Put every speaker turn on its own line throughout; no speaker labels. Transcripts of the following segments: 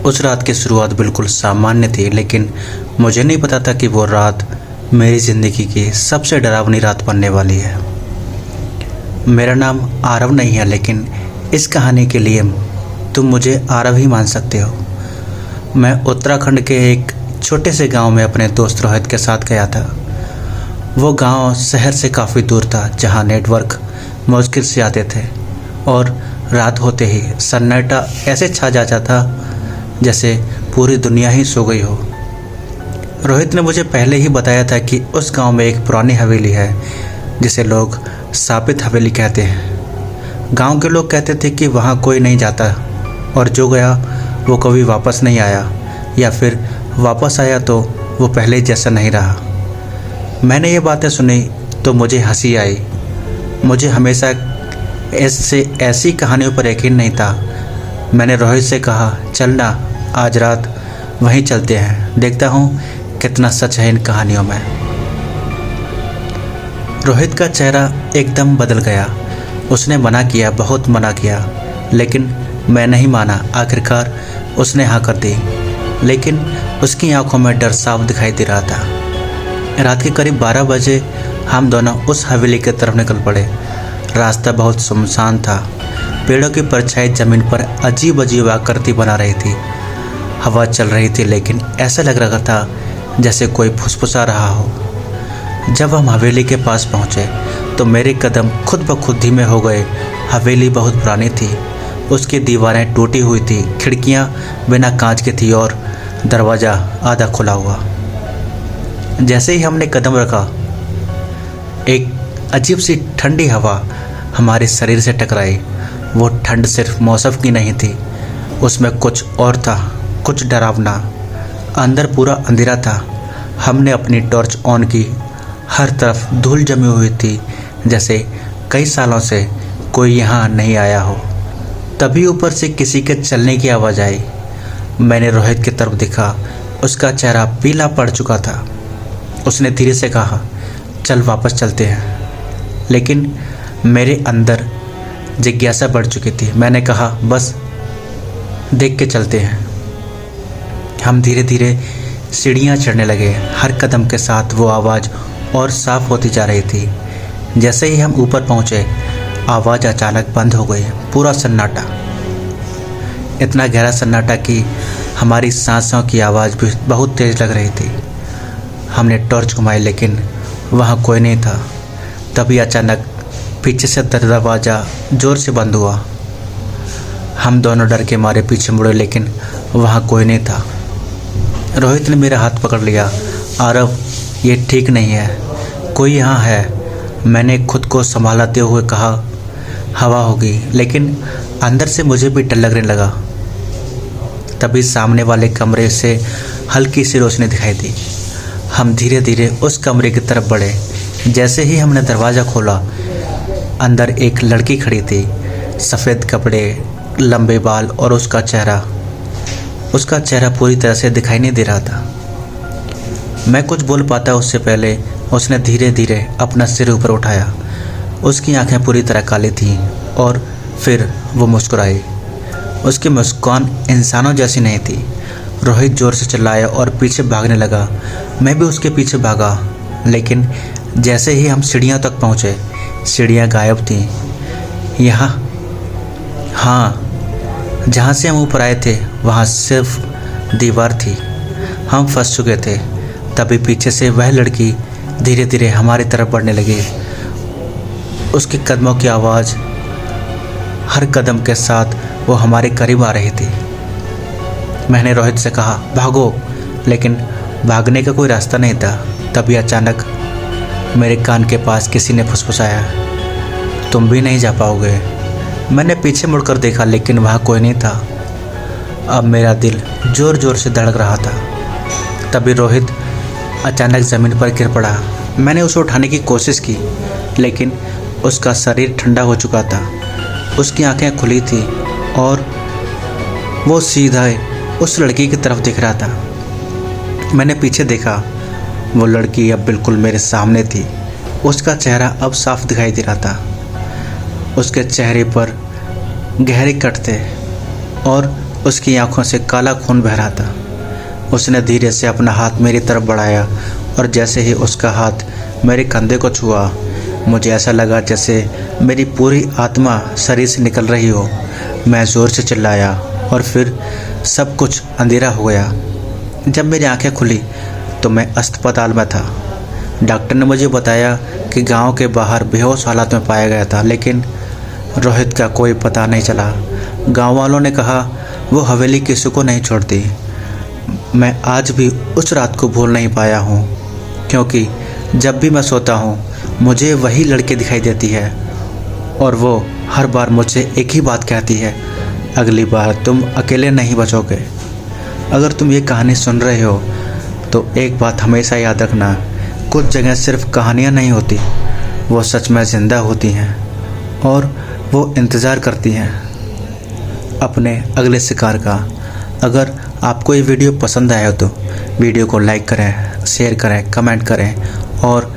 उस रात की शुरुआत बिल्कुल सामान्य थी, लेकिन मुझे नहीं पता था कि वो रात मेरी ज़िंदगी की सबसे डरावनी रात बनने वाली है। मेरा नाम आरव नहीं है, लेकिन इस कहानी के लिए तुम मुझे आरव ही मान सकते हो। मैं उत्तराखंड के एक छोटे से गांव में अपने दोस्त रोहित के साथ गया था। वो गांव शहर से काफ़ी दूर था, जहां नेटवर्क मुश्किल से आते थे और रात होते ही सन्नाटा ऐसे छा जाता था जैसे पूरी दुनिया ही सो गई हो। रोहित ने मुझे पहले ही बताया था कि उस गांव में एक पुरानी हवेली है जिसे लोग साबित हवेली कहते हैं। गांव के लोग कहते थे कि वहां कोई नहीं जाता और जो गया वो कभी वापस नहीं आया, या फिर वापस आया तो वो पहले जैसा नहीं रहा। मैंने ये बातें सुनी तो मुझे हंसी आई। मुझे हमेशा ऐसी कहानियों पर यकीन नहीं था। मैंने रोहित से कहा, चल ना, आज रात वहीं चलते हैं, देखता हूँ कितना सच है इन कहानियों में। रोहित का चेहरा एकदम बदल गया। उसने मना किया, बहुत मना किया, लेकिन मैं नहीं माना। आखिरकार उसने हाँ कर दी, लेकिन उसकी आंखों में डर साफ दिखाई दे रहा था। रात के करीब 12 बजे हम दोनों उस हवेली की तरफ निकल पड़े। रास्ता बहुत सुनसान था। पेड़ों की परछाई जमीन पर अजीब अजीब आकृति बना रही थी। हवा चल रही थी, लेकिन ऐसा लग रहा था जैसे कोई फुसफुसा रहा हो। जब हम हवेली के पास पहुंचे तो मेरे कदम खुद ब खुद धीमे हो गए। हवेली बहुत पुरानी थी। उसकी दीवारें टूटी हुई थी, खिड़कियां बिना कांच की थी और दरवाज़ा आधा खुला हुआ। जैसे ही हमने कदम रखा, एक अजीब सी ठंडी हवा हमारे शरीर से टकराई। वो ठंड सिर्फ मौसम की नहीं थी, उसमें कुछ और था, कुछ डरावना। अंदर पूरा अंधेरा था। हमने अपनी टॉर्च ऑन की। हर तरफ धूल जमी हुई थी, जैसे कई सालों से कोई यहाँ नहीं आया हो। तभी ऊपर से किसी के चलने की आवाज़ आई। मैंने रोहित की तरफ देखा। उसका चेहरा पीला पड़ चुका था। उसने धीरे से कहा, चल वापस चलते हैं, लेकिन मेरे अंदर जिज्ञासा बढ़ चुकी थी। मैंने कहा, बस देख के चलते हैं। हम धीरे धीरे सीढ़ियाँ चढ़ने लगे। हर कदम के साथ वो आवाज़ और साफ होती जा रही थी। जैसे ही हम ऊपर पहुँचे, आवाज़ अचानक बंद हो गई। पूरा सन्नाटा, इतना गहरा सन्नाटा कि हमारी सांसों की आवाज़ भी बहुत तेज़ लग रही थी। हमने टॉर्च घुमाई, लेकिन वहाँ कोई नहीं था। तभी अचानक पीछे से दरवाज़ा ज़ोर से बंद हुआ। हम दोनों डर के मारे पीछे मुड़े, लेकिन वहाँ कोई नहीं था। रोहित ने मेरा हाथ पकड़ लिया। आरव, ये ठीक नहीं है, कोई यहाँ है। मैंने खुद को संभालते हुए कहा, हवा होगी, लेकिन अंदर से मुझे भी डर लगने लगा। तभी सामने वाले कमरे से हल्की सी रोशनी दिखाई दी। हम धीरे धीरे उस कमरे की तरफ बढ़े। जैसे ही हमने दरवाज़ा खोला, अंदर एक लड़की खड़ी थी। सफ़ेद कपड़े, लंबे बाल और उसका चेहरा पूरी तरह से दिखाई नहीं दे रहा था। मैं कुछ बोल पाता उससे पहले उसने धीरे धीरे अपना सिर ऊपर उठाया। उसकी आंखें पूरी तरह काली थीं और फिर वो मुस्कुराई। उसकी मुस्कान इंसानों जैसी नहीं थी। रोहित ज़ोर से चिल्लाया और पीछे भागने लगा। मैं भी उसके पीछे भागा, लेकिन जैसे ही हम सीढ़ियों तक पहुँचे, सीढ़ियाँ गायब थीं। यहाँ, हाँ, जहाँ से हम ऊपर आए थे वहाँ सिर्फ दीवार थी। हम फंस चुके थे। तभी पीछे से वह लड़की धीरे धीरे हमारी तरफ बढ़ने लगी। उसके कदमों की आवाज़, हर कदम के साथ वो हमारे करीब आ रही थी। मैंने रोहित से कहा, भागो, लेकिन भागने का कोई रास्ता नहीं था। तभी अचानक मेरे कान के पास किसी ने फुसफुसाया, तुम भी नहीं जा पाओगे। मैंने पीछे मुड़कर देखा, लेकिन वहाँ कोई नहीं था। अब मेरा दिल ज़ोर ज़ोर से धड़क रहा था। तभी रोहित अचानक ज़मीन पर गिर पड़ा। मैंने उसे उठाने की कोशिश की, लेकिन उसका शरीर ठंडा हो चुका था। उसकी आंखें खुली थी और वो सीधा उस लड़की की तरफ देख रहा था। मैंने पीछे देखा, वो लड़की अब बिल्कुल मेरे सामने थी। उसका चेहरा अब साफ दिखाई दे रहा था। उसके चेहरे पर गहरे कट थे और उसकी आंखों से काला खून बह रहा था। उसने धीरे से अपना हाथ मेरी तरफ बढ़ाया और जैसे ही उसका हाथ मेरे कंधे को छुआ, मुझे ऐसा लगा जैसे मेरी पूरी आत्मा शरीर से निकल रही हो। मैं ज़ोर से चिल्लाया और फिर सब कुछ अंधेरा हो गया। जब मेरी आंखें खुली तो मैं अस्पताल में था। डॉक्टर ने मुझे बताया कि गांव के बाहर बेहोश हालत में पाया गया था, लेकिन रोहित का कोई पता नहीं चला। गांव वालों ने कहा वो हवेली किसी को नहीं छोड़ती। मैं आज भी उस रात को भूल नहीं पाया हूँ, क्योंकि जब भी मैं सोता हूँ मुझे वही लड़की दिखाई देती है और वो हर बार मुझसे एक ही बात कहती है, अगली बार तुम अकेले नहीं बचोगे। अगर तुम ये कहानी सुन रहे हो तो एक बात हमेशा याद रखना, कुछ जगह सिर्फ कहानियाँ नहीं होती, वो सच में ज़िंदा होती हैं और वो इंतज़ार करती हैं अपने अगले शिकार का। अगर आपको ये वीडियो पसंद आया हो तो वीडियो को लाइक करें, शेयर करें, कमेंट करें और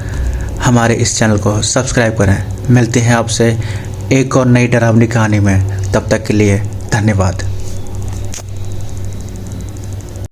हमारे इस चैनल को सब्सक्राइब करें। मिलते हैं आपसे एक और नई डरावनी कहानी में। तब तक के लिए धन्यवाद।